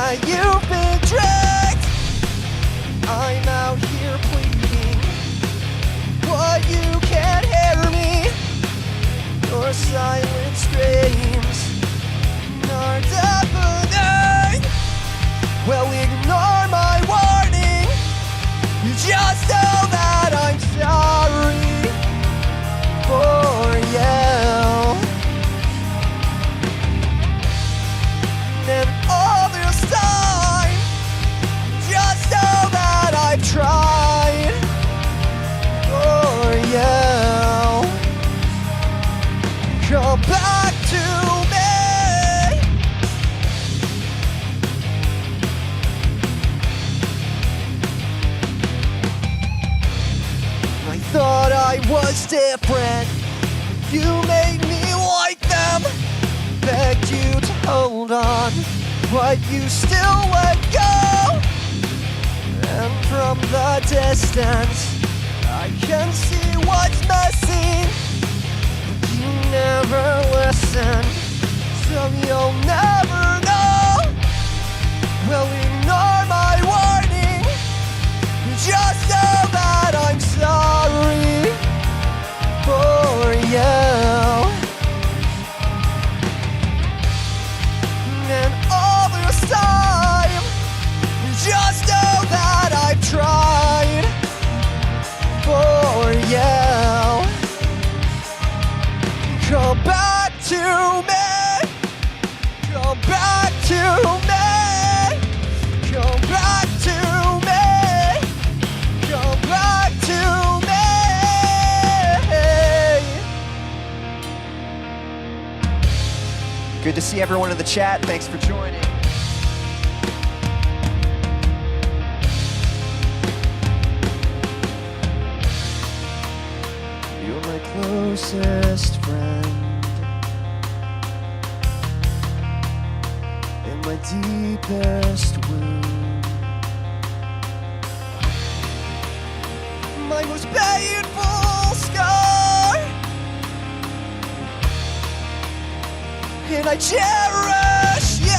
that you've been tricked. I'm out here pleading, but you can't hear me. Your silent screams are deafening. Well, ignore my warning. You just know that I'm sorry for you. And all this time, just know that I've tried for you. Come back to me. I thought I was different. You made me like them. Begged you to hold on, but you still let go. And from the distance, I can see what's missing. You never listen, so you'll never know. Well, ignore my warning. Just know that I'm sorry for you. And all this time, just know that I've tried for you. Come back to me. Come back to me. Come back to me. Come back to me. Good to see everyone in the chat. Thanks for joining. You're my closest friend and my deepest wound, my most painful scar, and I cherish you.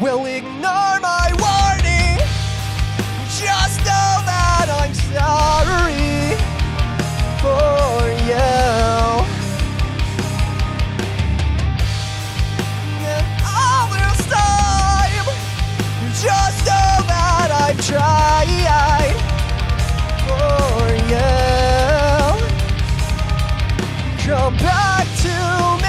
Will ignore my warning. Just know that I'm sorry for you. And all this time, just know that I've tried for you. Come back to me.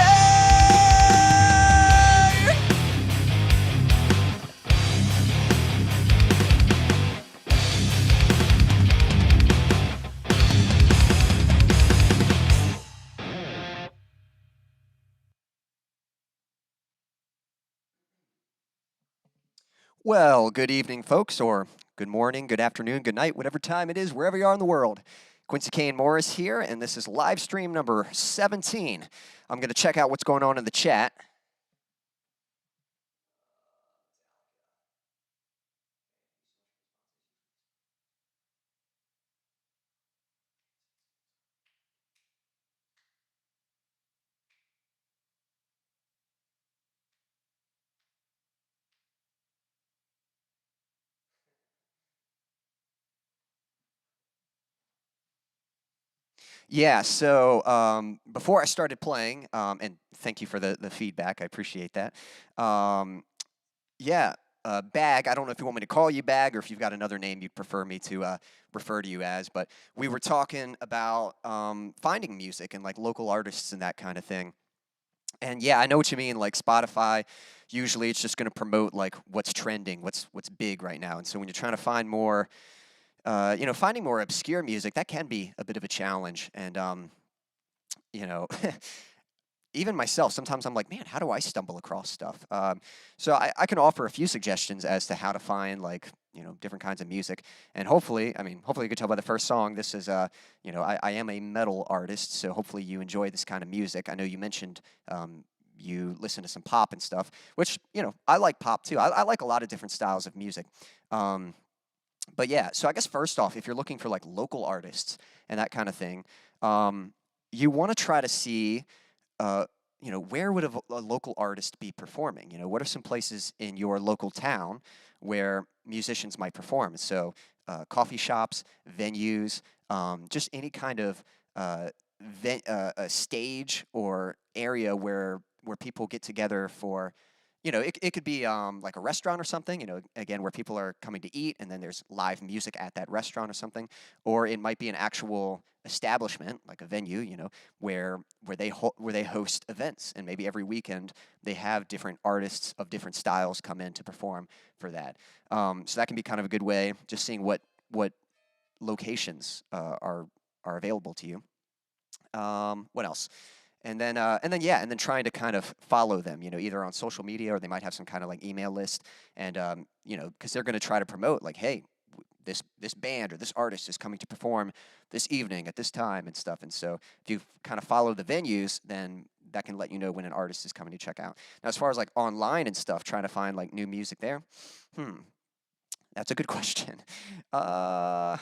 Well, good evening, folks, or good morning, good afternoon, good night, whatever time it is, wherever you are in the world. Quincy Kane Morris here, and this is live stream number 17. I'm going to check out what's going on in the chat. Yeah, so before I started playing, and thank you for the feedback, I appreciate that. Yeah, Bag, I don't know if you want me to call you Bag or if you've got another name you'd prefer me to refer to you as, but we were talking about finding music and like local artists and that kind of thing. And yeah, I know what you mean, like Spotify, usually it's just going to promote like what's trending, what's big right now. And so when you're trying to find more finding more obscure music, that can be a bit of a challenge. And, even myself, sometimes I'm like, man, how do I stumble across stuff? So I can offer a few suggestions as to how to find like different kinds of music, and hopefully, I mean, hopefully you can tell by the first song, this is I am a metal artist, so hopefully you enjoy this kind of music. I know you mentioned you listen to some pop and stuff, which I like pop too. I like a lot of different styles of music. Um, but yeah, so I guess first off, if you're looking for like local artists and that kind of thing, um, you want to try to see uh, where would a local artist be performing? What are some places in your local town where musicians might perform? So, coffee shops, venues, just any kind of a stage or area where people get together for. It could be like a restaurant or something, again, where people are coming to eat and then there's live music at that restaurant or something. Or it might be an actual establishment, like a venue, where they host events, and maybe every weekend they have different artists of different styles come in to perform for that. So that can be kind of a good way, just seeing what locations are available to you. What else? And then trying to kind of follow them, either on social media or they might have some kind of like email list, and because they're going to try to promote like, hey, this band or this artist is coming to perform this evening at this time and stuff. And so if you kind of follow the venues, then that can let you know when an artist is coming to check out. Now, as far as like online and stuff, trying to find like new music there, hmm, that's a good question. Uh,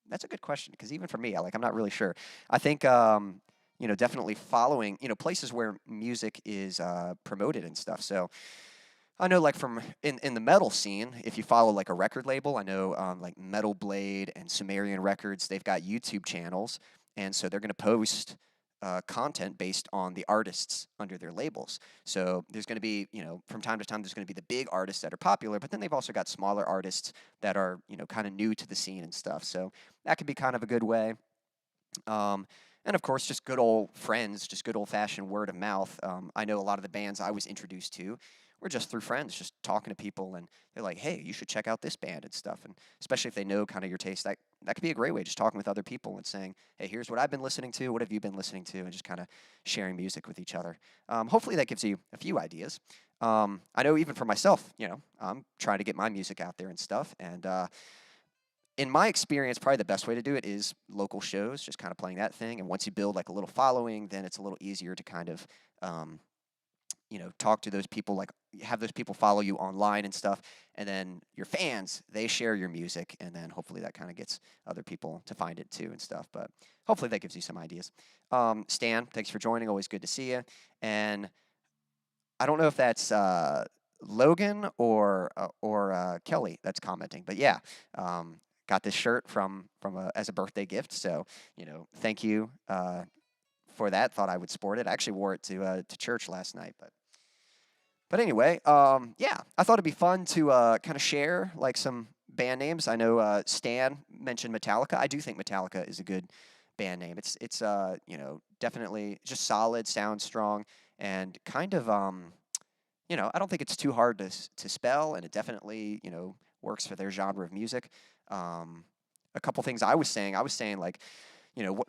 That's a good question because even for me, I'm not really sure. I think definitely following places where music is promoted and stuff. So I know like from in the metal scene, if you follow like a record label, I know like Metal Blade and Sumerian Records, they've got YouTube channels, and so they're going to post content based on the artists under their labels. So there's going to be, from time to time, there's going to be the big artists that are popular, but then they've also got smaller artists that are, kind of new to the scene and stuff. So that could be kind of a good way. Um, and of course, just good old friends, just good old fashioned word of mouth. I know a lot of the bands I was introduced to were just through friends, just talking to people, and they're like, "Hey, you should check out this band and stuff." And especially if they know kind of your taste, that could be a great way, just talking with other people and saying, "Hey, here's what I've been listening to. What have you been listening to?" And just kind of sharing music with each other. Hopefully, that gives you a few ideas. I know even for myself, I'm trying to get my music out there and stuff, and in my experience, probably the best way to do it is local shows, just kind of playing that thing. And once you build like a little following, then it's a little easier to kind of, um, talk to those people, like have those people follow you online and stuff. And then your fans, they share your music. And then hopefully that kind of gets other people to find it too and stuff. But hopefully that gives you some ideas. Stan, thanks for joining. Always good to see you. And I don't know if that's Logan or Kelly that's commenting, but yeah, got this shirt from as a birthday gift. So thank you for that. Thought I would sport it. I actually wore it to church last night, but anyway, yeah, I thought it'd be fun to kind of share like some band names. I know Stan mentioned Metallica. I do think Metallica is a good band name. It's definitely just solid, sounds strong, and kind of I don't think it's too hard to spell, and it definitely works for their genre of music. Um, a couple things I was saying like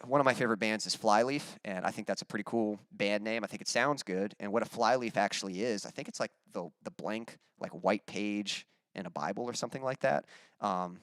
one of my favorite bands is Flyleaf, and I think that's a pretty cool band name. I think it sounds good. And what a flyleaf actually is, I think it's like the blank like white page in a Bible or something like that. Um,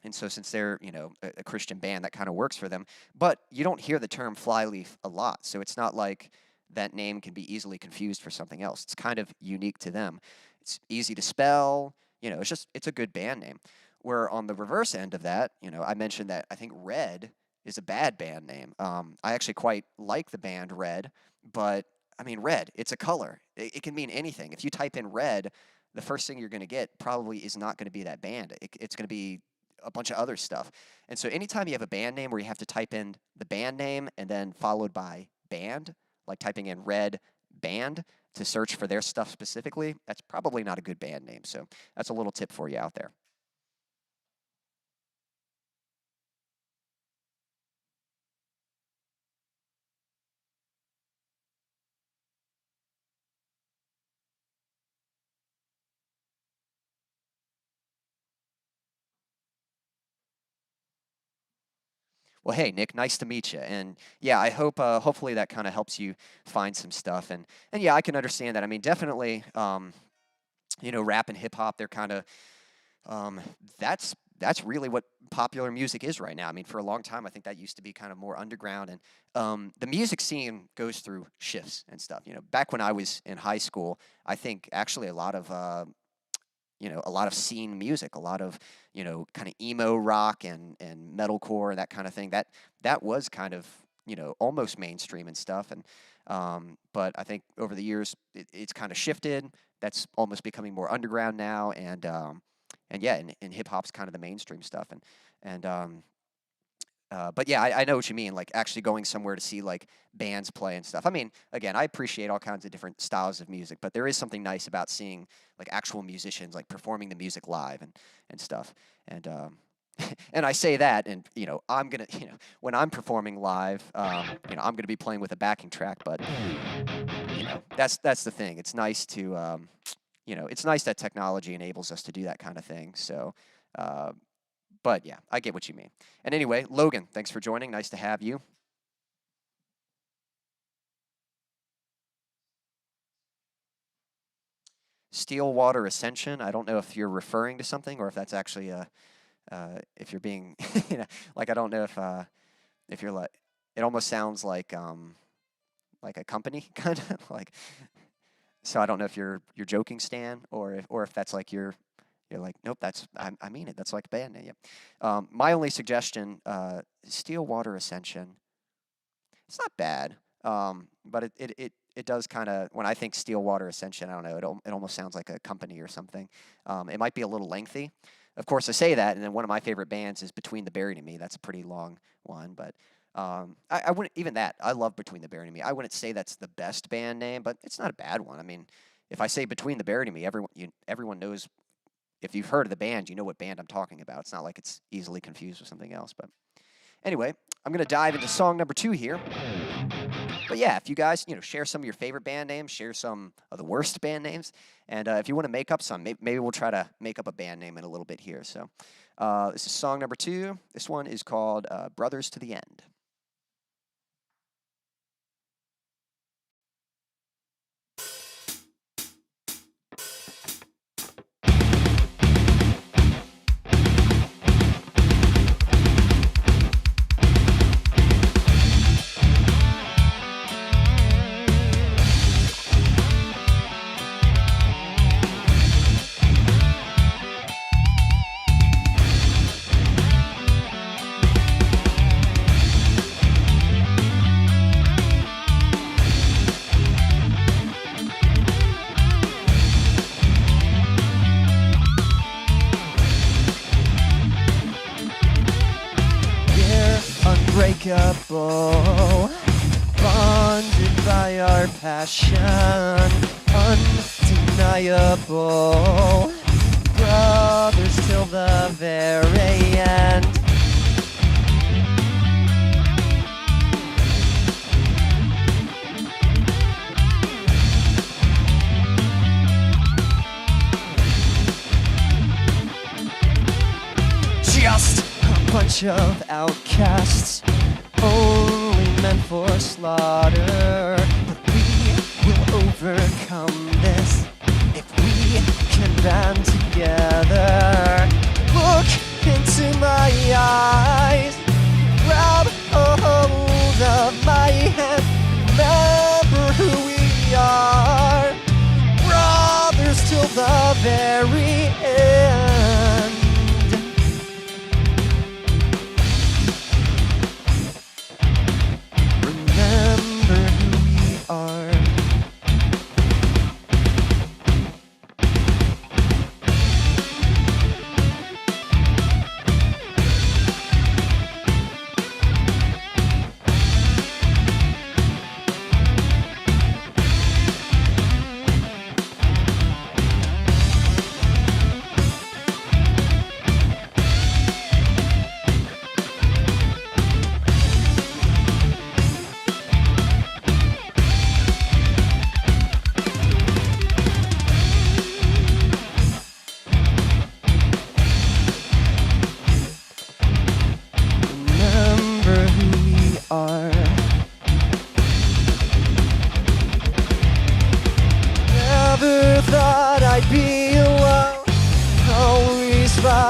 and so since they're a Christian band, that kind of works for them. But you don't hear the term flyleaf a lot, so it's not like that name can be easily confused for something else. It's kind of unique to them. It's easy to spell. It's a good band name. Where on the reverse end of that, I mentioned that I think Red is a bad band name. I actually quite like the band Red, but I mean, red, it's a color. It can mean anything. If you type in red, the first thing you're going to get probably is not going to be that band. It's going to be a bunch of other stuff. And so anytime you have a band name where you have to type in the band name and then followed by band, like typing in red band to search for their stuff specifically, that's probably not a good band name. So that's a little tip for you out there. Well, hey, Nick, nice to meet you. And yeah, I hope hopefully that kind of helps you find some stuff. And yeah, I can understand that. I mean, definitely, rap and hip hop, they're kind of um, that's really what popular music is right now. I mean, for a long time, I think that used to be kind of more underground, and the music scene goes through shifts and stuff. Back when I was in high school, I think actually a lot of scene music, a lot of kind of emo rock and metalcore and that kind of thing. That was kind of almost mainstream and stuff. And but I think over the years it's kind of shifted. That's almost becoming more underground now, and yeah, and hip hop's kind of the mainstream stuff. But yeah, I know what you mean. Like actually going somewhere to see like bands play and stuff. I mean, again, I appreciate all kinds of different styles of music, but there is something nice about seeing like actual musicians like performing the music live and stuff. And and I say that, and I'm gonna, when I'm performing live, I'm gonna be playing with a backing track. But that's the thing. It's nice to, it's nice that technology enables us to do that kind of thing. So. But yeah, I get what you mean. And anyway, Logan, thanks for joining. Nice to have you. Stillwater Ascension. I don't know if you're referring to something or if that's actually if you're being, like I don't know if you're like, it almost sounds like a company kind of like. So I don't know if you're joking, Stan, or if that's like you're like, nope, I mean it. That's like a band name. Yeah. My only suggestion, Stillwater Ascension. It's not bad, but it does kind of, when I think Stillwater Ascension, I don't know, it almost sounds like a company or something. It might be a little lengthy. Of course, I say that, and then one of my favorite bands is Between the Buried and Me. That's a pretty long one, but I wouldn't, even that, I love Between the Buried and Me. I wouldn't say that's the best band name, but it's not a bad one. I mean, if I say Between the Buried and Me, everyone knows. If you've heard of the band, you know what band I'm talking about. It's not like it's easily confused with something else. But anyway, I'm going to dive into song number 2 here. But yeah, if you guys, share some of your favorite band names, share some of the worst band names. And if you want to make up some, maybe we'll try to make up a band name in a little bit here. So this is song number 2. This one is called Brothers to the End. Unbreakable, bonded by our passion, undeniable, brothers till the very end. Just a bunch of outcasts, only meant for slaughter. But we will overcome this if we can band together. Look into my eyes, grab a hold of my hand. Remember who we are, brothers till the very end.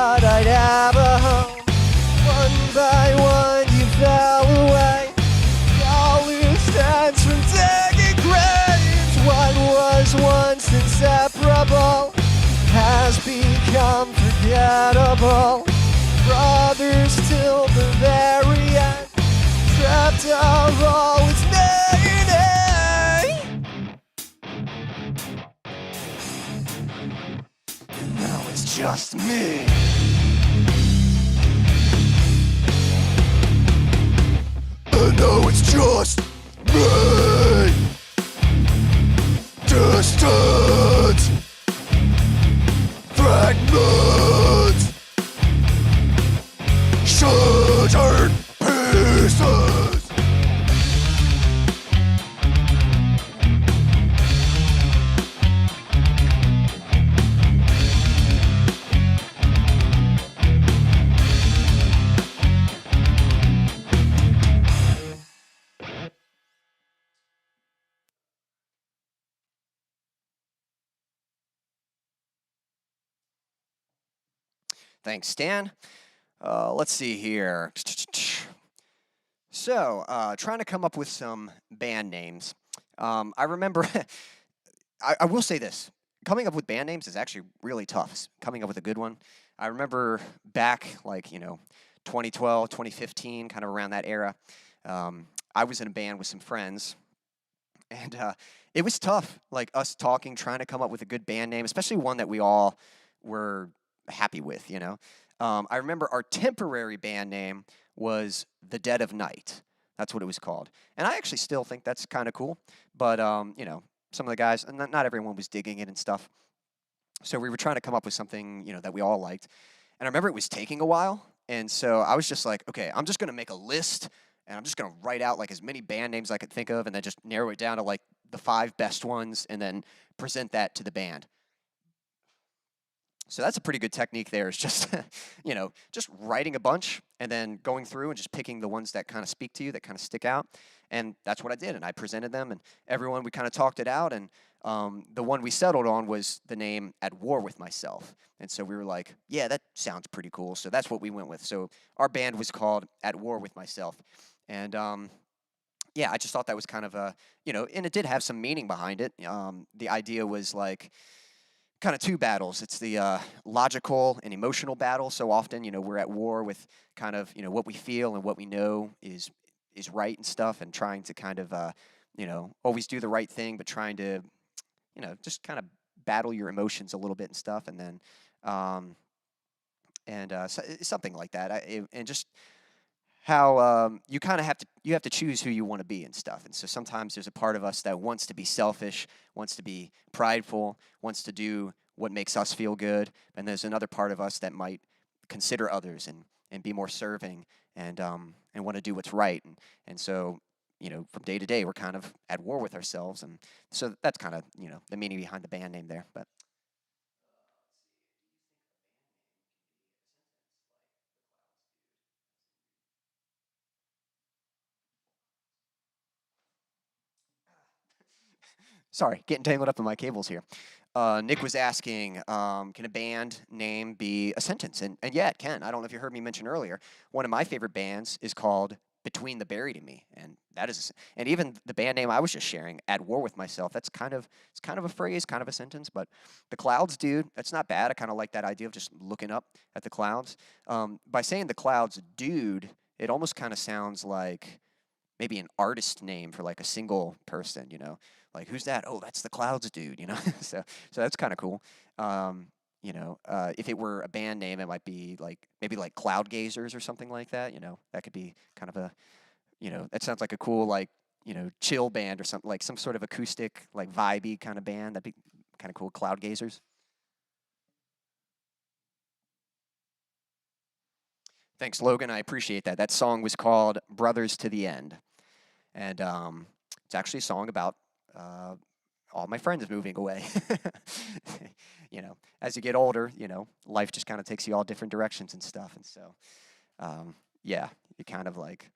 thought I'd have a home. One by one you fell away. All loose ends from digging graves. What was once inseparable has become forgettable. Brothers till the very end, stripped of all its meaning. Now it's just me. And now it's just me. Distant fragments, shattered pieces. Thanks, Stan. Let's see here. So, trying to come up with some band names. I remember, I will say this. Coming up with band names is actually really tough. Coming up with a good one. I remember back, 2012, 2015, kind of around that era, I was in a band with some friends, and it was tough, like us talking, trying to come up with a good band name, especially one that we all were happy with, you know. I remember our temporary band name was The Dead of Night. That's what it was called. And I actually still think that's kind of cool. But, some of the guys, and not everyone was digging it and stuff. So we were trying to come up with something, that we all liked. And I remember it was taking a while. And so I was just like, okay, I'm just going to make a list. And I'm just going to write out like as many band names I could think of and then just narrow it down to like the 5 best ones and then present that to the band. So that's a pretty good technique there. Is just, just writing a bunch and then going through and just picking the ones that kind of speak to you, that kind of stick out. And that's what I did. And I presented them, and everyone, we kind of talked it out. And the one we settled on was the name At War With Myself. And so we were like, yeah, that sounds pretty cool. So that's what we went with. So our band was called At War With Myself. And yeah, I just thought that was kind of a, and it did have some meaning behind it. The idea was like, kind of 2 battles. It's the logical and emotional battle. So often, we're at war with kind of, what we feel and what we know is right and stuff, and trying to kind of, always do the right thing, but trying to, just kind of battle your emotions a little bit and stuff, and then, something like that. And just how you kind of have to choose who you want to be and stuff. And so sometimes there's a part of us that wants to be selfish, wants to be prideful, wants to do what makes us feel good, and there's another part of us that might consider others and be more serving and want to do what's right. And so from day to day we're kind of at war with ourselves, and so that's kind of the meaning behind the band name there. But sorry, getting tangled up in my cables here. Nick was asking, can a band name be a sentence? And yeah, it can. I don't know if you heard me mention earlier. One of my favorite bands is called Between the Buried and Me, and that is, and even the band name I was just sharing, At War With Myself. It's kind of a phrase, kind of a sentence. But the clouds, dude, that's not bad. I kind of like that idea of just looking up at the clouds. By saying the clouds, dude, it almost kind of sounds like maybe an artist name for like a single person. Like, who's that? Oh, that's the Clouds dude. So that's kind of cool. If it were a band name, it might be like maybe like Cloud Gazers or something like that. That could be kind of a, that sounds like a cool like chill band or something, like some sort of acoustic like vibey kind of band. That'd be kind of cool. Cloud Gazers. Thanks, Logan. I appreciate that. That song was called Brothers to the End. And it's actually a song about all my friends moving away. As you get older, life just kind of takes you all different directions and stuff. And so, yeah, you kind of like,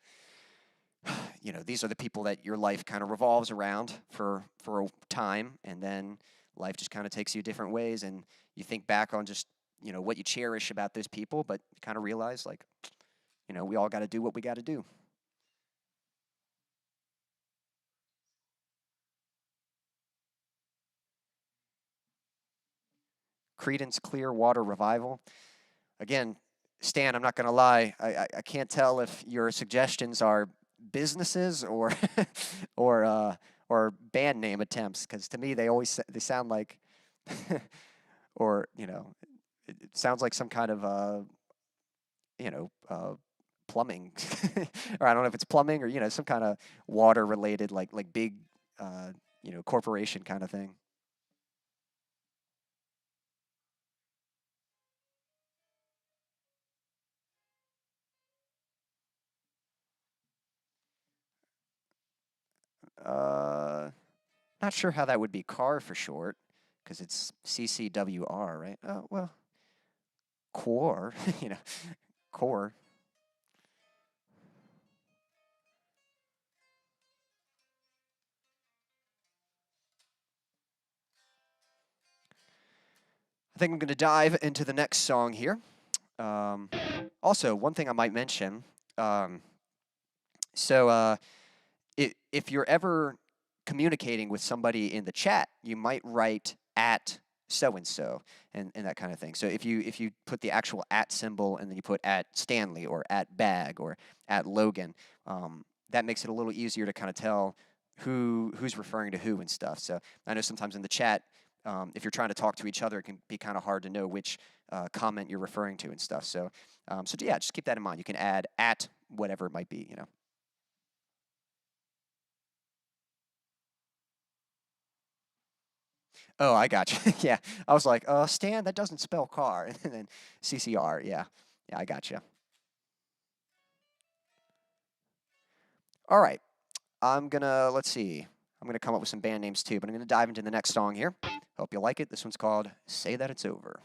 these are the people that your life kind of revolves around for a time, and then life just kind of takes you different ways, and you think back on just what you cherish about those people, but you kind of realize, like, we all got to do what we got to do. Creedence Clearwater Revival. Again, Stan, I'm not going to lie. I can't tell if your suggestions are businesses or or band name attempts, because to me they sound like or it sounds like some kind of plumbing or I don't know if it's plumbing or some kind of water related like big corporation kind of thing. Not sure how that would be car for short, because it's CCWR, right? Oh, well, core, core. I think I'm going to dive into the next song here. Also, one thing I might mention, if you're ever communicating with somebody in the chat, you might write at so-and-so and that kind of thing. So if you put the actual at symbol and then you put at Stanley or at Bag or at Logan, that makes it a little easier to kind of tell who's referring to who and stuff. So I know sometimes in the chat, if you're trying to talk to each other, it can be kind of hard to know which comment you're referring to and stuff. So yeah, just keep that in mind. You can add at whatever it might be, Oh, I got you. Yeah, I was like, Stan, that doesn't spell car. And then CCR, yeah. Yeah, I got you. All right. Let's see. I'm going to come up with some band names too, but I'm going to dive into the next song here. Hope you like it. This one's called Say That It's Over.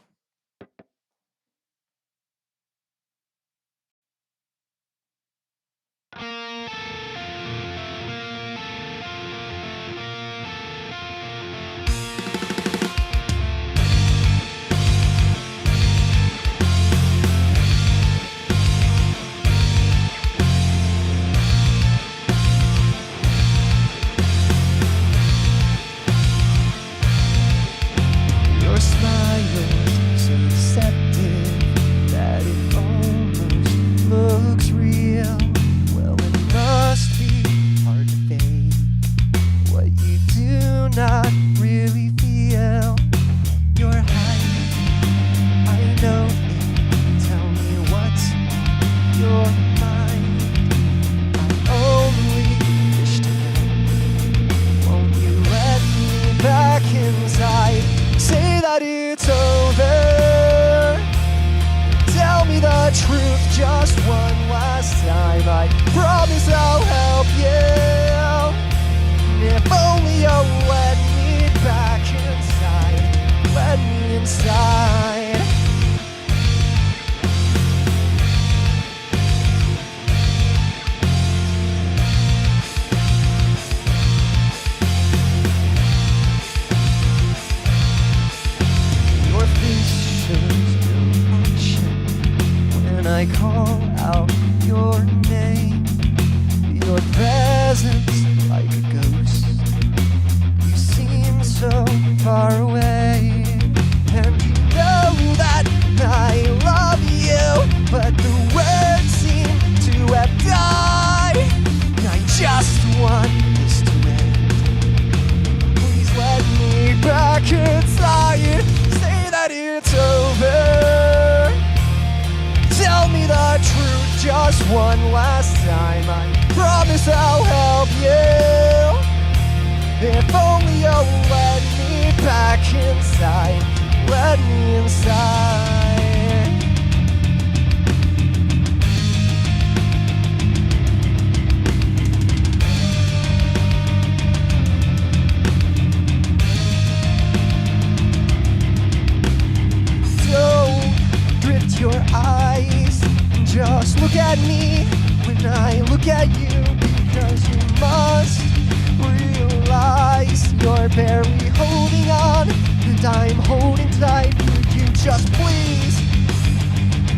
and I'm holding tight. Could you just please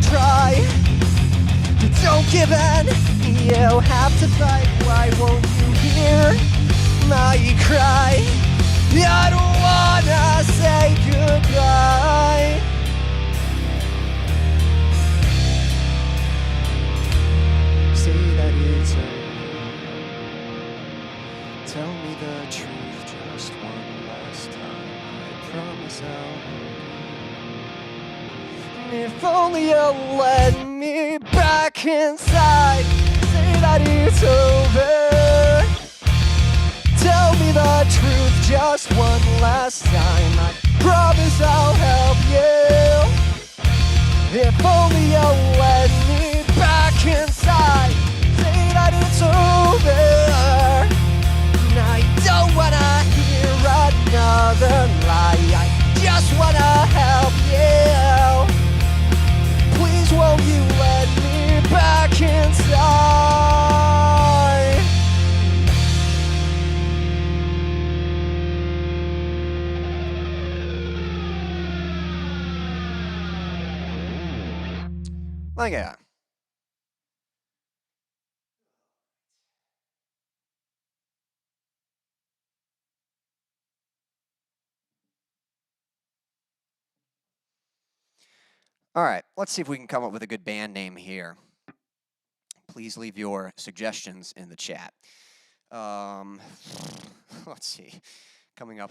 try? Don't give in, you have to fight. Why won't you hear my cry? I don't wanna say goodbye. Say that it's over. Tell me the truth just one last time. I promise I'll. If only you'll let me back inside. Say that it's over. Tell me the truth just one last time. I promise I'll help you. If only you'll let me back inside. Say that it's over. And I don't wanna hear another lie. I just wanna help you. Please won't you let me back inside? Like that. All right, let's see if we can come up with a good band name here. Please leave your suggestions in the chat. Let's see. Coming up.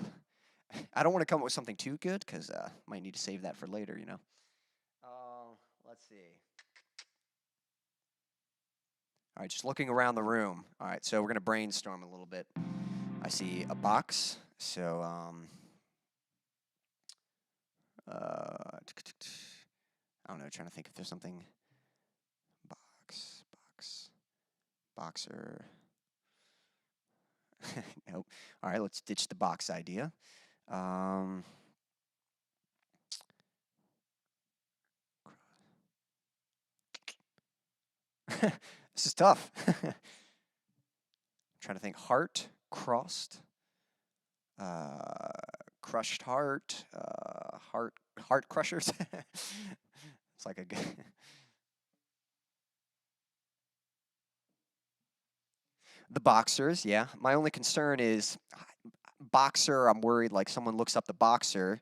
I don't want to come up with something too good because might need to save that for later, you know. Let's see. All right, just looking around the room. All right, so we're going to brainstorm a little bit. I see a box, so I don't know, trying to think if there's something. Boxer. Nope. All right, let's ditch the box idea. This is tough. Trying to think. Heart, crossed, crushed heart, heart crushers. It's like a good. The boxers, yeah. My only concern is boxer. I'm worried like someone looks up the boxer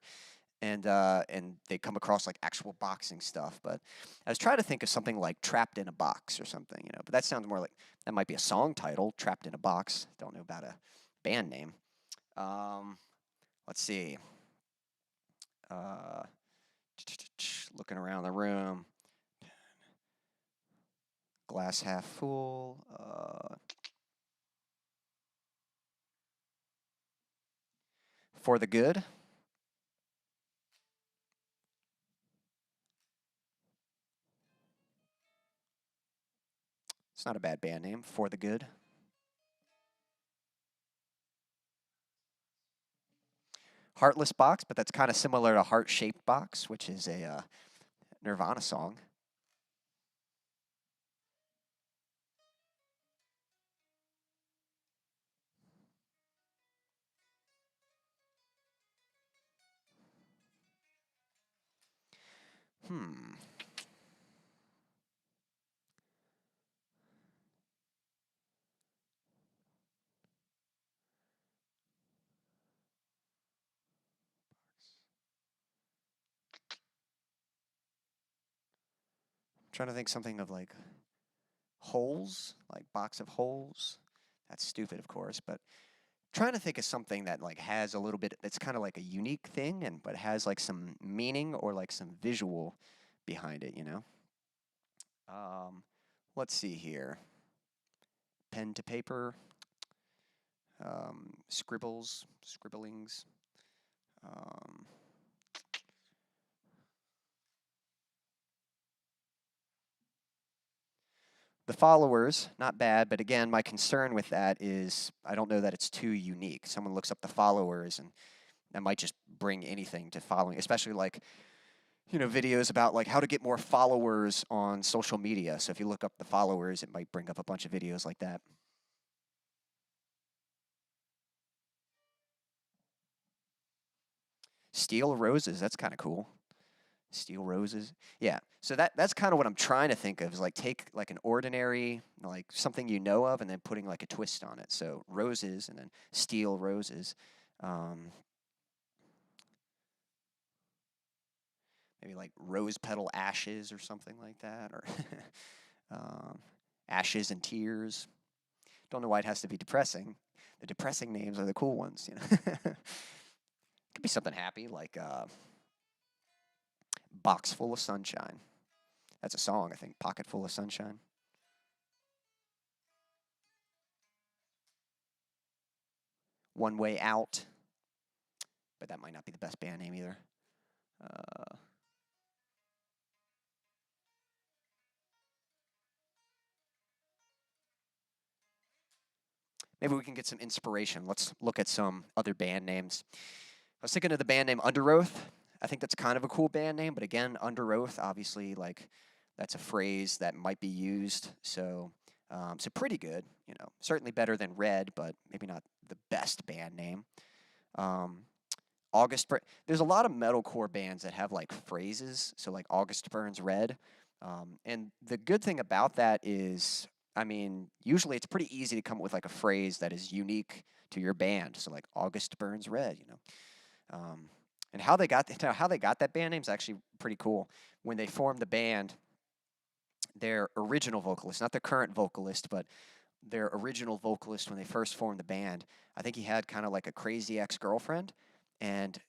and they come across like actual boxing stuff. But I was trying to think of something like Trapped in a Box or something, you know. But that sounds more like that might be a song title, Trapped in a Box. Don't know about a band name. Let's see. Looking around the room. Glass half full. For the Good. It's not a bad band name. For the Good. Heartless Box, but that's kind of similar to Heart-Shaped Box, which is a Nirvana song. Trying to think something of like holes, like box of holes. That's stupid, of course, but trying to think of something that like has a little bit. That's kind of like a unique thing, and but has like some meaning or like some visual behind it. You know. Let's see here. Pen to paper. Scribblings. The followers, not bad, but again, my concern with that is I don't know that it's too unique. Someone looks up the followers, and that might just bring anything to following, especially like, you know, videos about like how to get more followers on social media. So if you look up the followers, it might bring up a bunch of videos like that. Steel Roses, that's kind of cool. Steel Roses. Yeah. So that's kind of what I'm trying to think of is like take like an ordinary, like something you know of, and then putting like a twist on it. So roses and then Steel Roses. Um, maybe like Rose Petal Ashes or something like that, or Ashes and Tears. Don't know why it has to be depressing. The depressing names are the cool ones, you know. Could be something happy like Box Full of Sunshine. That's a song, I think. Pocket Full of Sunshine. One Way Out. But that might not be the best band name either. Maybe we can get some inspiration. Let's look at some other band names. I was thinking of the band name Under Oath. I think that's kind of a cool band name, but again, Under Oath, obviously, like, that's a phrase that might be used. So pretty good, you know. Certainly better than Red, but maybe not the best band name. There's a lot of metalcore bands that have like phrases. So like August Burns Red. And the good thing about that is, I mean, usually it's pretty easy to come up with like a phrase that is unique to your band. So like August Burns Red, you know. And how they got that band name is actually pretty cool. When they formed the band, their original vocalist, not the current vocalist, but their original vocalist when they first formed the band, I think he had kind of like a crazy ex-girlfriend, and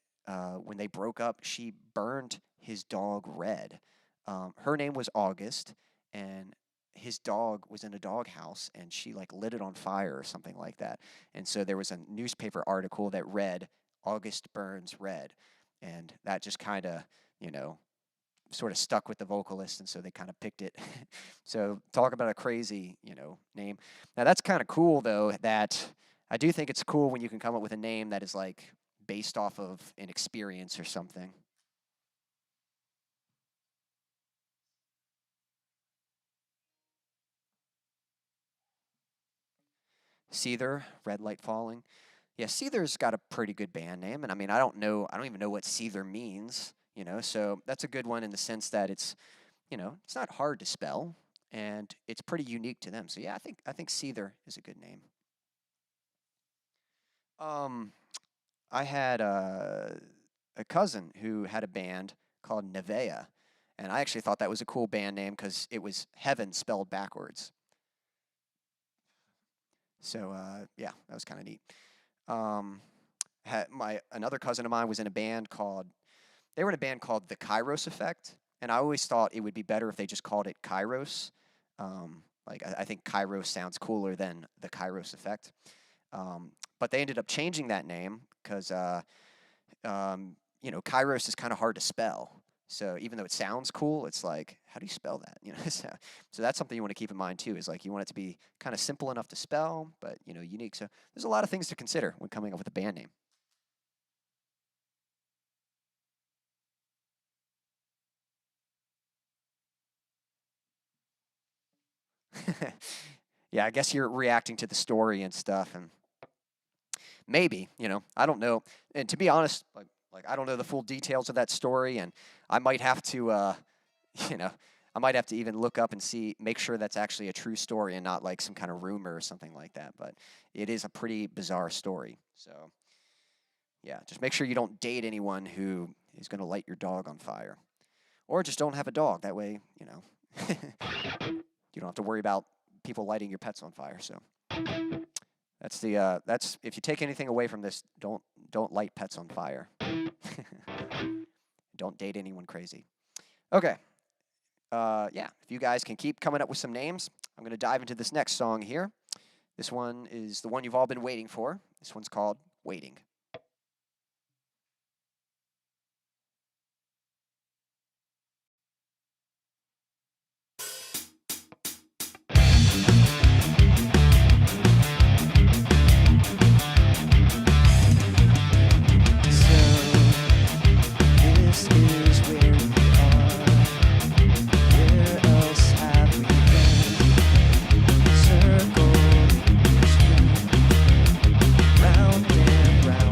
when they broke up, she burned his dog red. Her name was August, and his dog was in a doghouse, and she like lit it on fire or something like that. And so there was a newspaper article that read August Burns Red, and that just kind of, you know, sort of stuck with the vocalist, and so they kind of picked it. So talk about a crazy, you know, name. Now that's kind of cool though, that I do think it's cool when you can come up with a name that is like based off of an experience or something. Seether, Red Light Falling. Yeah, Seether's got a pretty good band name, and I mean, I don't even know what Seether means, you know, so that's a good one in the sense that it's, you know, it's not hard to spell, and it's pretty unique to them. So yeah, I think Seether is a good name. Um, I had a cousin who had a band called Nevea, and I actually thought that was a cool band name because it was heaven spelled backwards. So yeah, that was kind of neat. Um, my another cousin of mine was in a band called. They were in a band called the Kairos Effect, and I always thought it would be better if they just called it Kairos. Like I think Kairos sounds cooler than the Kairos Effect. But they ended up changing that name because you know, Kairos is kind of hard to spell. So even though it sounds cool, it's like, how do you spell that? You know, so that's something you want to keep in mind too. Is like you want it to be kind of simple enough to spell, but you know, unique. So there's a lot of things to consider when coming up with a band name. Yeah, I guess you're reacting to the story and stuff, and maybe, you know, I don't know. And to be honest, like I don't know the full details of that story, and I might have to, you know, I might have to even look up and see, make sure that's actually a true story and not like some kind of rumor or something like that. But it is a pretty bizarre story. So yeah, just make sure you don't date anyone who is going to light your dog on fire, or just don't have a dog. That way, you know, you don't have to worry about people lighting your pets on fire. So that's if you take anything away from this, don't light pets on fire. Don't date anyone crazy. Okay. Yeah, if you guys can keep coming up with some names, I'm going to dive into this next song here. This one is the one you've all been waiting for. This one's called Waiting. Round and round.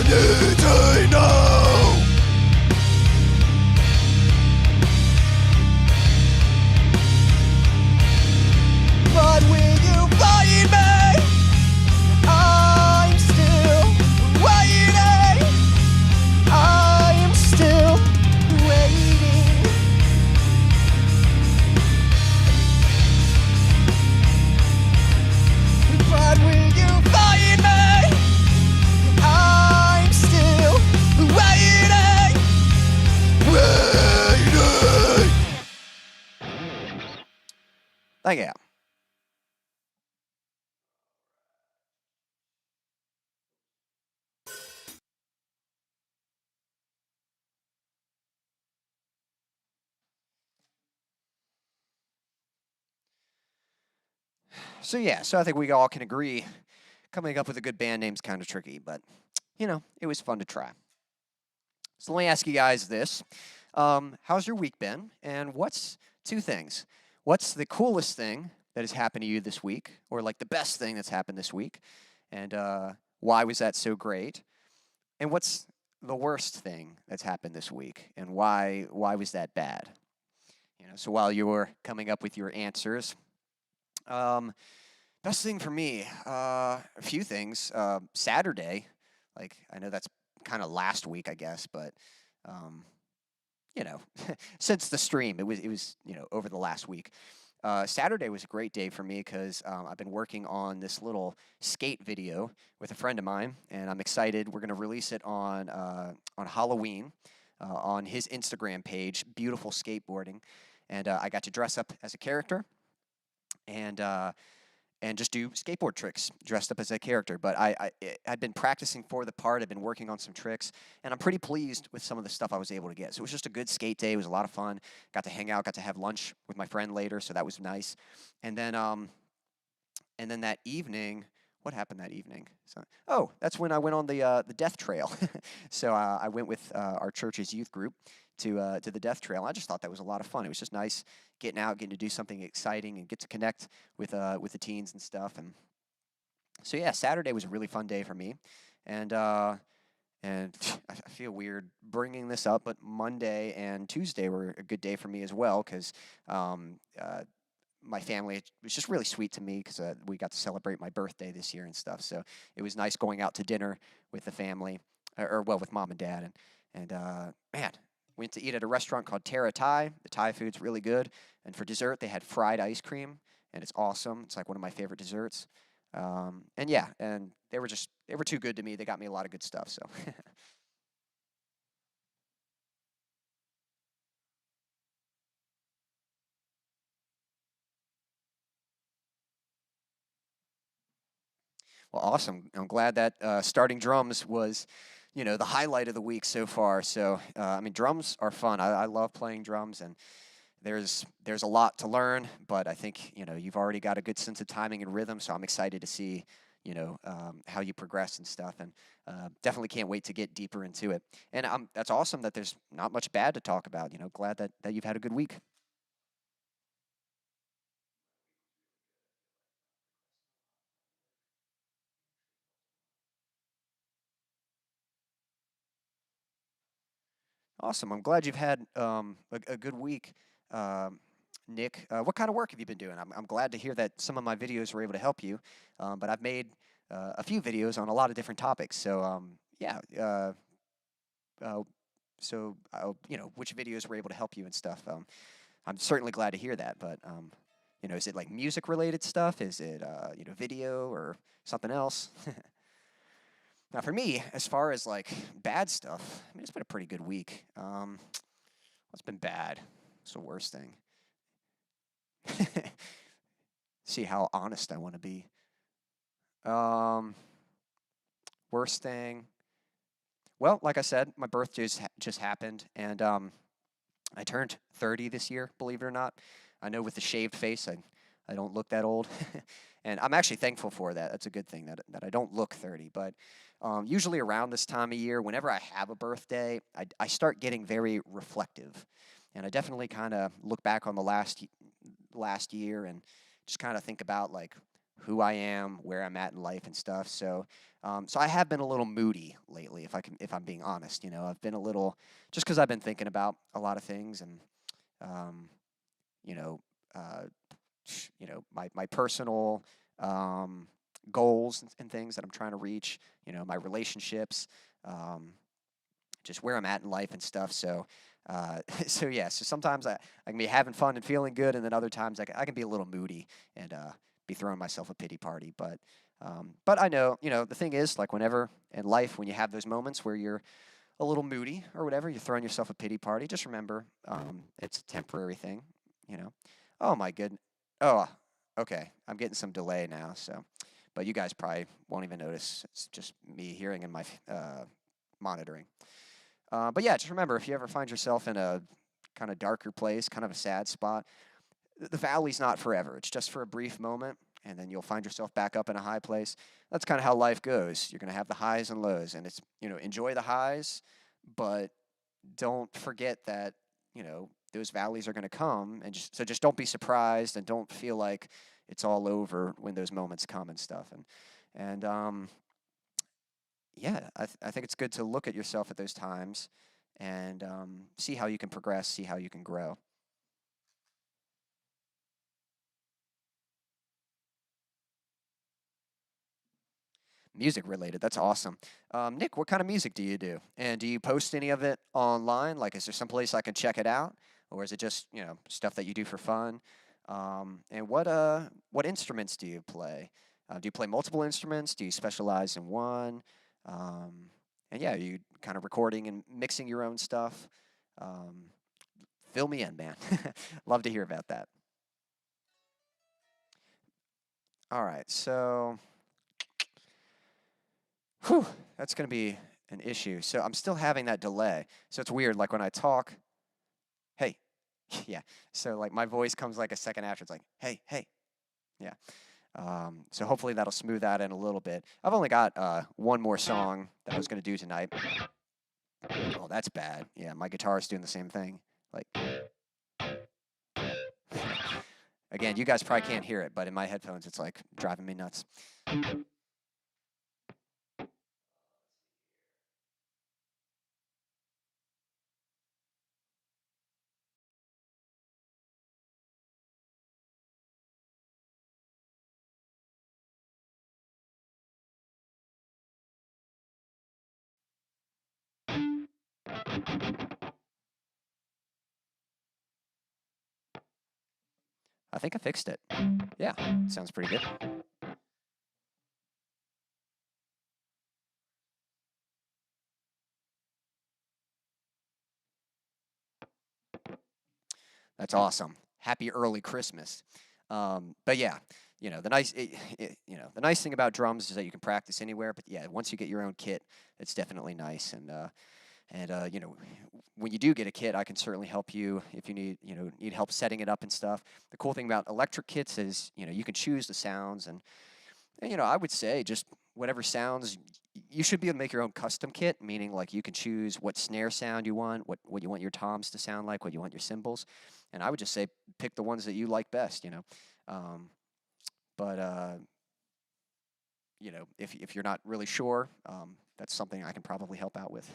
need to know. But will you find me? I'm still waiting. I am still waiting. But will you find me? I'm still waiting. Waiting. Thank you. So I think we all can agree coming up with a good band name's kind of tricky, but it was fun to try. So let me ask you guys this. How's your week been? And what's two things? What's the coolest thing that has happened to you this week? Or like the best thing that's happened this week? And why was that so great? And what's the worst thing that's happened this week? And why was that bad? So while you were coming up with your answers, best thing for me, a few things. Saturday, like I know that's kind of last week, I guess, but since the stream, it was over the last week. Saturday was a great day for me because I've been working on this little skate video with a friend of mine, and I'm excited. We're gonna release it on Halloween on his Instagram page. Beautiful skateboarding, and I got to dress up as a character, and just do skateboard tricks dressed up as a character. But I'd been practicing for the part. I've been working on some tricks, and I'm pretty pleased with some of the stuff I was able to get. So it was just a good skate day. It was a lot of fun. Got to hang out, got to have lunch with my friend later, so that was nice. And then that evening, what happened that evening? That's when I went on the death trail. So I went with our church's youth group to the death trail. I just thought that was a lot of fun. It was just nice getting out, getting to do something exciting, and get to connect with the teens and stuff. And so yeah, Saturday was a really fun day for me, and I feel weird bringing this up, but Monday and Tuesday were a good day for me as well because my family, it was just really sweet to me because we got to celebrate my birthday this year and stuff. So it was nice going out to dinner with the family, with mom and dad, and man. Went to eat at a restaurant called Terra Thai. The Thai food's really good. And for dessert, they had fried ice cream, and it's awesome. It's like one of my favorite desserts. And they were too good to me. They got me a lot of good stuff. So well, awesome. I'm glad that starting drums was, the highlight of the week so far. So I mean, drums are fun. I love playing drums, and there's a lot to learn. But I think you've already got a good sense of timing and rhythm. So I'm excited to see how you progress and stuff, and definitely can't wait to get deeper into it. And that's awesome that there's not much bad to talk about. Glad that you've had a good week. Awesome. I'm glad you've had a good week, Nick. What kind of work have you been doing? I'm glad to hear that some of my videos were able to help you, but I've made a few videos on a lot of different topics. So yeah. Uh, which videos were able to help you and stuff. I'm certainly glad to hear that. But is it like music related stuff? Is it video or something else? Now, for me, as far as like bad stuff, I mean, it's been a pretty good week. What's been bad? What's the worst thing? See how honest I want to be. Um, Worst thing. Well, like I said, my birthday just happened, and I turned 30 this year. Believe it or not, I know with the shaved face, I don't look that old, and I'm actually thankful for that. That's a good thing that I don't look 30. But usually around this time of year, whenever I have a birthday, I start getting very reflective, and I definitely kind of look back on the last year and just kind of think about like who I am, where I'm at in life and stuff. So I have been a little moody lately, if I'm being honest. I've been a little just because I've been thinking about a lot of things and um, you know, uh, my personal um, goals and things that I'm trying to reach. My relationships, um, just where I'm at in life and stuff. So yeah. So sometimes I can be having fun and feeling good, and then other times I can be a little moody and be throwing myself a pity party. But I know, the thing is, like whenever in life, when you have those moments where you're a little moody or whatever, you're throwing yourself a pity party. Just remember, it's a temporary thing. You know. Oh my goodness. Oh, okay. I'm getting some delay now. But you guys probably won't even notice. It's just me hearing in my monitoring. But yeah, just remember, if you ever find yourself in a kind of darker place, kind of a sad spot, the valley's not forever. It's just for a brief moment, and then you'll find yourself back up in a high place. That's kind of how life goes. You're going to have the highs and lows, and enjoy the highs, but don't forget that, those valleys are going to come, and just don't be surprised and don't feel like it's all over when those moments come and stuff. And yeah, I think it's good to look at yourself at those times and see how you can progress, see how you can grow. Music related, that's awesome. Nick, what kind of music do you do? And do you post any of it online? Like, is there some place I can check it out, or is it just stuff that you do for fun? And what instruments do you play? Do you play multiple instruments? Do you specialize in one? Um, and yeah, are you kind of recording and mixing your own stuff? Um, Fill me in, man. Love to hear about that. All right, so whew, that's going to be an issue. So I'm still having that delay. So it's weird. Like when I talk, hey, yeah. So like my voice comes like a second after. It's like, hey, hey, yeah. So hopefully that'll smooth that in a little bit. I've only got one more song that I was going to do tonight. Oh, that's bad. Yeah, my guitar is doing the same thing. Like, again, you guys probably can't hear it, but in my headphones, it's like driving me nuts. I think I fixed it. Yeah, sounds pretty good. That's awesome. Happy early Christmas. But yeah, the nice thing about drums is that you can practice anywhere. But yeah, once you get your own kit, it's definitely nice. And when you do get a kit, I can certainly help you if you need help setting it up and stuff. The cool thing about electric kits is you can choose the sounds and I would say just whatever sounds you should be able to make your own custom kit, meaning like you can choose what snare sound you want, what you want your toms to sound like, what you want your cymbals, and I would just say pick the ones that you like best. Um, but if you're not really sure, that's something I can probably help out with.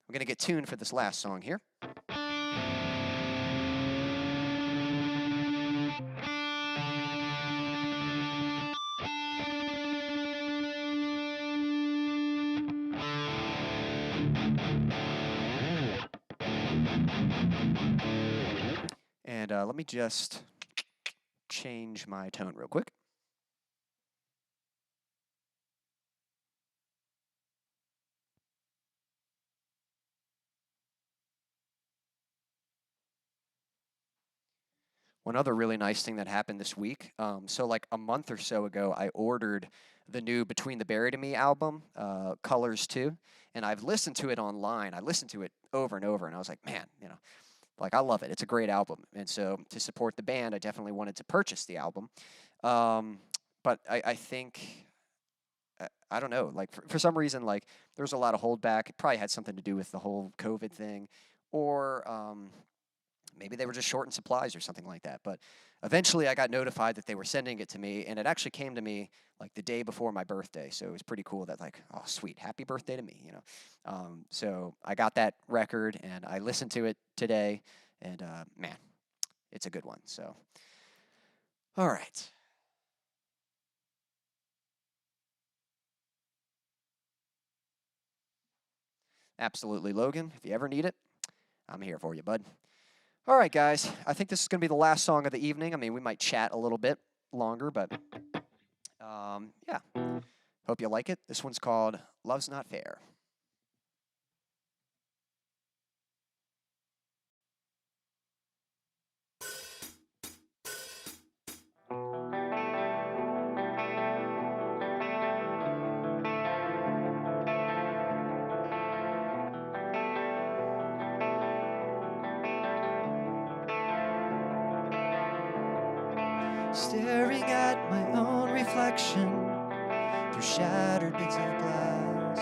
We're gonna get tuned for this last song here. And let me just change my tone real quick. One other really nice thing that happened this week. So like a month or so ago, I ordered the new Between the Buried and Me album, Colors 2, and I've listened to it online. I listened to it over and over, and I was like, man, like I love it. It's a great album, and so to support the band, I definitely wanted to purchase the album. Um, but I think I don't know, like for some reason, like there was a lot of holdback. It probably had something to do with the whole COVID thing, or maybe they were just short in supplies or something like that. But eventually I got notified that they were sending it to me, and it actually came to me like the day before my birthday. So it was pretty cool that like, oh, sweet, happy birthday to me, you know. So I got that record, and I listened to it today, and man, it's a good one. So, all right. Absolutely, Logan. If you ever need it, I'm here for you, bud. All right, guys. I think this is going to be the last song of the evening. I mean, we might chat a little bit longer, but yeah. Hope you like it. This one's called Love's Not Fair. Staring at my own reflection through shattered bits of glass,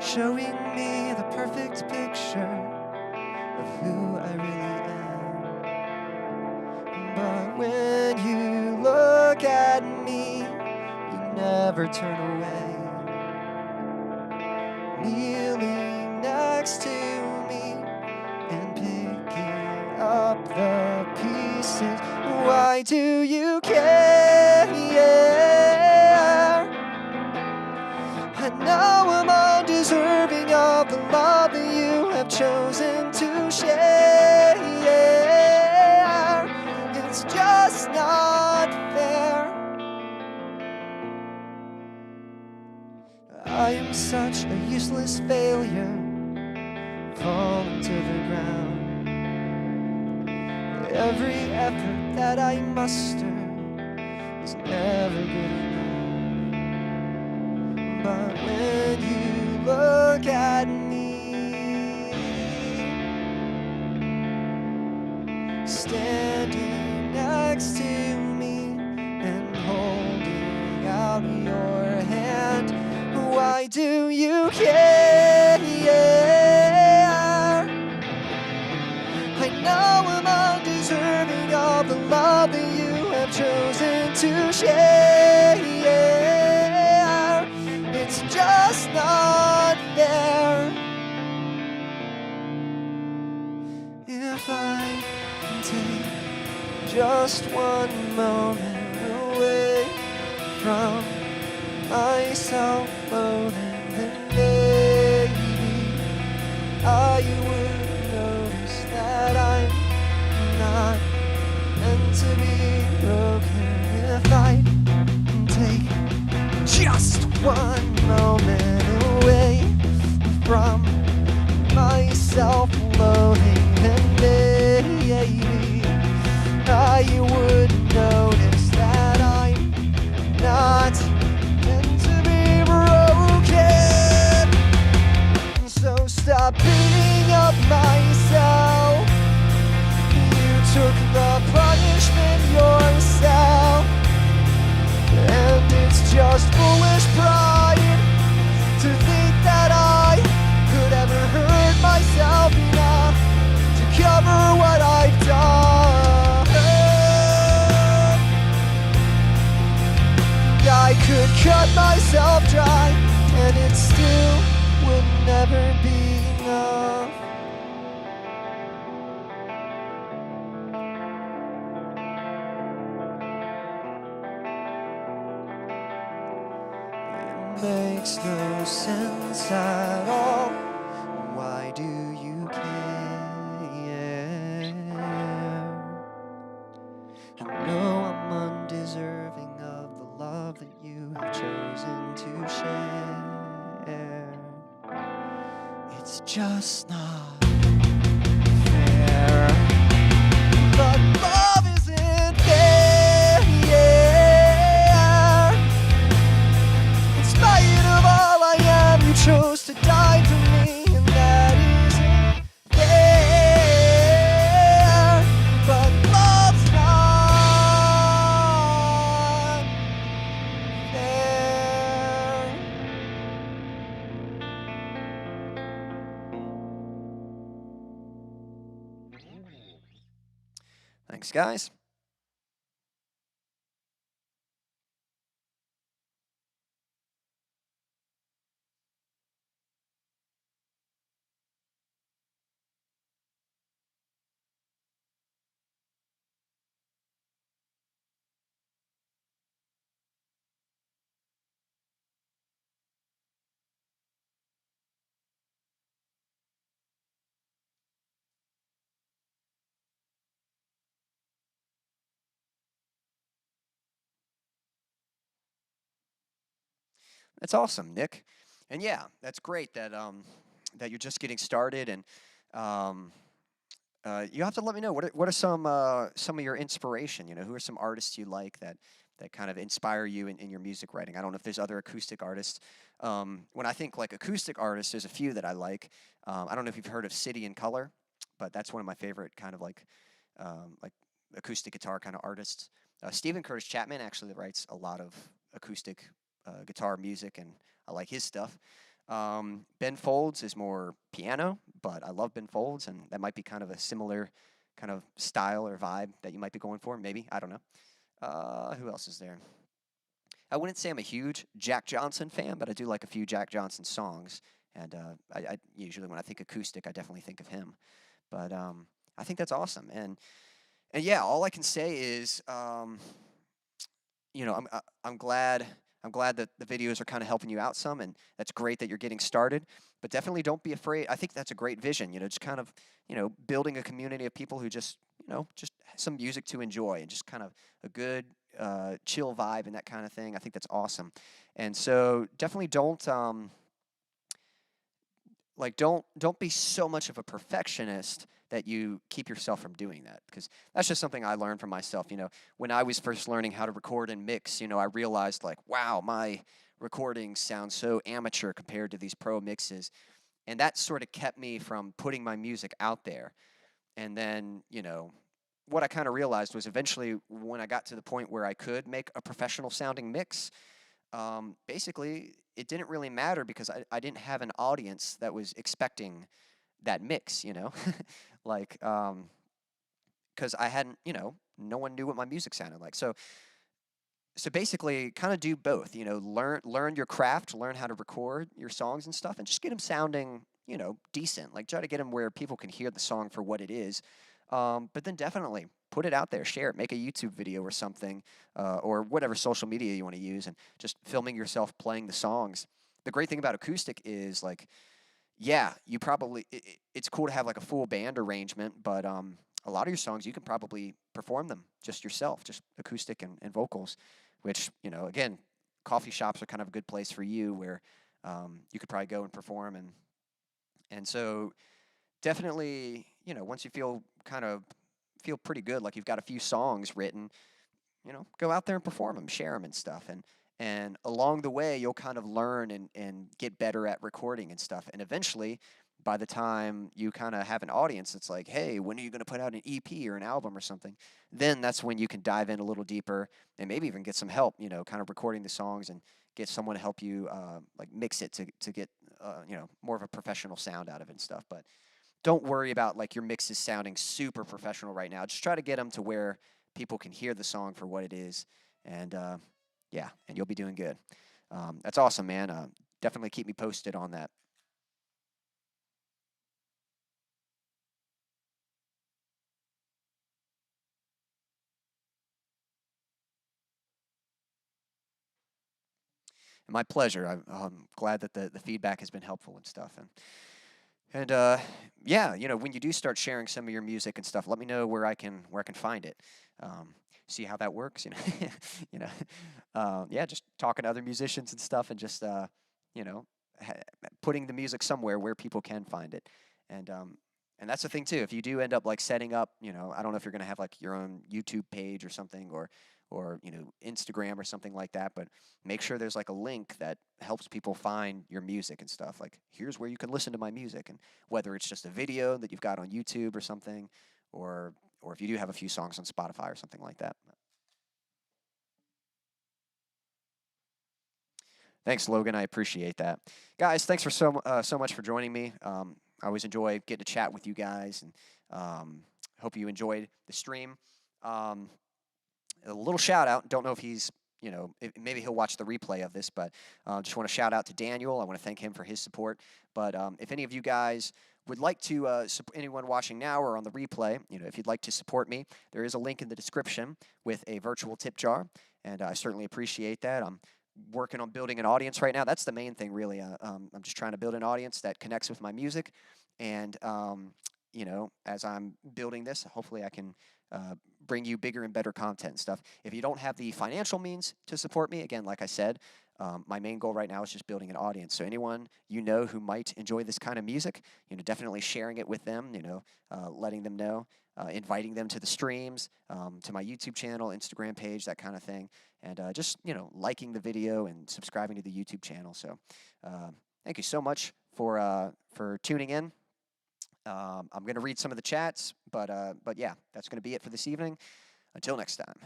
showing me the perfect picture of who I really am. But when you look at me, you never turn away, kneeling next to me and picking up the pieces. Why do you care? I know I'm undeserving of the love that you have chosen to share. It's just not fair. I am such a useless failure, falling to the ground. Every effort that I muster is never good enough. But when you look at me, standing next to me and holding out your hand, why do you care? I know I'm undeserving of the love that you have chosen to share. It's just not fair. If I can take just one moment away from my self-loathing, then maybe I would notice that I'm not meant to be broken. If I can take just one moment away from my self-loathing, then maybe I would notice that I'm not meant to be broken. So stop beating up myself. You took the punishment yourself, and it's just foolish pride to think that I could ever hurt myself enough to cover what I've done. I could cut myself dry, and it still would never be enough. It makes no sense at all. Why do you care? I know I'm undeserving of the love that you have chosen to share. It's just not fair. But love isn't fair. In spite of all I am, you chose to die for me, and that isn't fair. But love's not fair. Thanks, guys. That's awesome, Nick. And yeah, that's great that that you're just getting started, and um, you have to let me know what are some of your inspiration. You know, who are some artists you like that kind of inspire you in your music writing? I don't know if there's other acoustic artists. When I think like acoustic artists, there's a few that I like. I don't know if you've heard of City and Color, but that's one of my favorite kind of like acoustic guitar kind of artists. Stephen Curtis Chapman actually writes a lot of acoustic guitar music, and I like his stuff. Ben Folds is more piano, but I love Ben Folds, and that might be kind of a similar kind of style or vibe that you might be going for. Maybe, I don't know. Who else is there? I wouldn't say I'm a huge Jack Johnson fan, but I do like a few Jack Johnson songs. And I usually when I think acoustic, I definitely think of him. But I think that's awesome. And yeah, all I can say is I'm glad that the videos are kind of helping you out some, and that's great that you're getting started. But definitely don't be afraid. I think that's a great vision. You know, just kind of building a community of people who just just some music to enjoy and just kind of a good chill vibe and that kind of thing. I think that's awesome. And so definitely don't be so much of a perfectionist that you keep yourself from doing that, because that's just something I learned from myself. When I was first learning how to record and mix, I realized like, wow, my recordings sound so amateur compared to these pro mixes, and that sort of kept me from putting my music out there. And then what I kind of realized was eventually when I got to the point where I could make a professional sounding mix, basically, it didn't really matter because I didn't have an audience that was expecting that mix, like, because I hadn't, no one knew what my music sounded like. So basically, kind of do both, learn your craft, learn how to record your songs and stuff, and just get them sounding, decent. Like, try to get them where people can hear the song for what it is. But then definitely put it out there, share it, make a YouTube video or something, or whatever social media you want to use, and just filming yourself playing the songs. The great thing about acoustic is like, yeah, you probably it's cool to have like a full band arrangement, but a lot of your songs you can probably perform them just yourself, just acoustic and vocals, which again, coffee shops are kind of a good place for you where you could probably go and perform, and so definitely, once you feel pretty good, like you've got a few songs written, go out there and perform them, share them and stuff. And along the way, you'll kind of learn and get better at recording and stuff. And eventually, by the time you kind of have an audience that's like, hey, when are you going to put out an EP or an album or something? Then that's when you can dive in a little deeper and maybe even get some help, kind of recording the songs and get someone to help you like mix it to get, more of a professional sound out of it and stuff. But don't worry about like your mixes sounding super professional right now. Just try to get them to where people can hear the song for what it is, and yeah, and you'll be doing good. That's awesome, man. Definitely keep me posted on that. My pleasure. I'm glad that the feedback has been helpful and stuff. And yeah, when you do start sharing some of your music and stuff, let me know where I can find it. See how that works. You know, yeah, just talking to other musicians and stuff, and just you know, ha- putting the music somewhere where people can find it. And and that's the thing too. If you do end up like setting up, I don't know if you're gonna have like your own YouTube page or something, or Instagram or something like that, but make sure there's like a link that helps people find your music and stuff. Like, here's where you can listen to my music, and whether it's just a video that you've got on YouTube or something, or or if you do have a few songs on Spotify or something like that. Thanks, Logan. I appreciate that, guys. Thanks for so much for joining me. I always enjoy getting to chat with you guys, and hope you enjoyed the stream. Um, a little shout out. Don't know if he's, maybe he'll watch the replay of this, but just want to shout out to Daniel. I want to thank him for his support. But if any of you guys would like to, anyone watching now or on the replay, if you'd like to support me, there is a link in the description with a virtual tip jar, and I certainly appreciate that. I'm working on building an audience right now. That's the main thing, really. I'm just trying to build an audience that connects with my music, and as I'm building this, hopefully I can bring you bigger and better content and stuff. If you don't have the financial means to support me, again, like I said, my main goal right now is just building an audience. So anyone who might enjoy this kind of music, definitely sharing it with them, letting them know, inviting them to the streams, to my YouTube channel, Instagram page, that kind of thing, and just liking the video and subscribing to the YouTube channel. So thank you so much for tuning in. I'm going to read some of the chats, but yeah, that's going to be it for this evening. Until next time.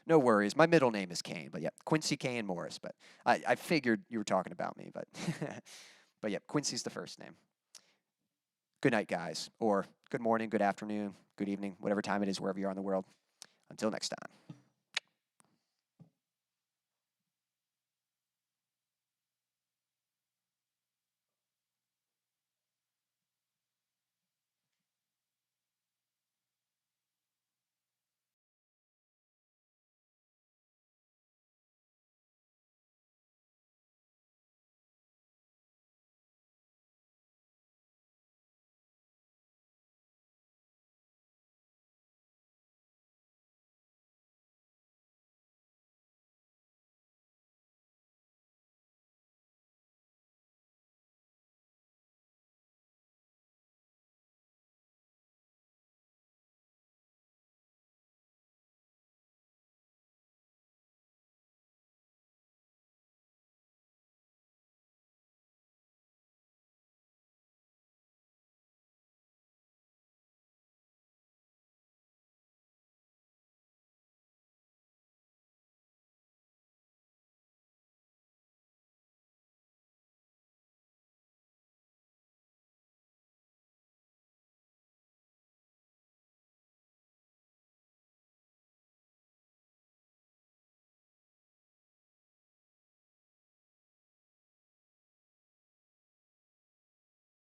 No worries. My middle name is Kane, but yeah, Quincy Kane Morris. But I figured you were talking about me, but but yeah, Quincy's the first name. Good night, guys, or good morning, good afternoon, good evening, whatever time it is, wherever you are in the world. Until next time.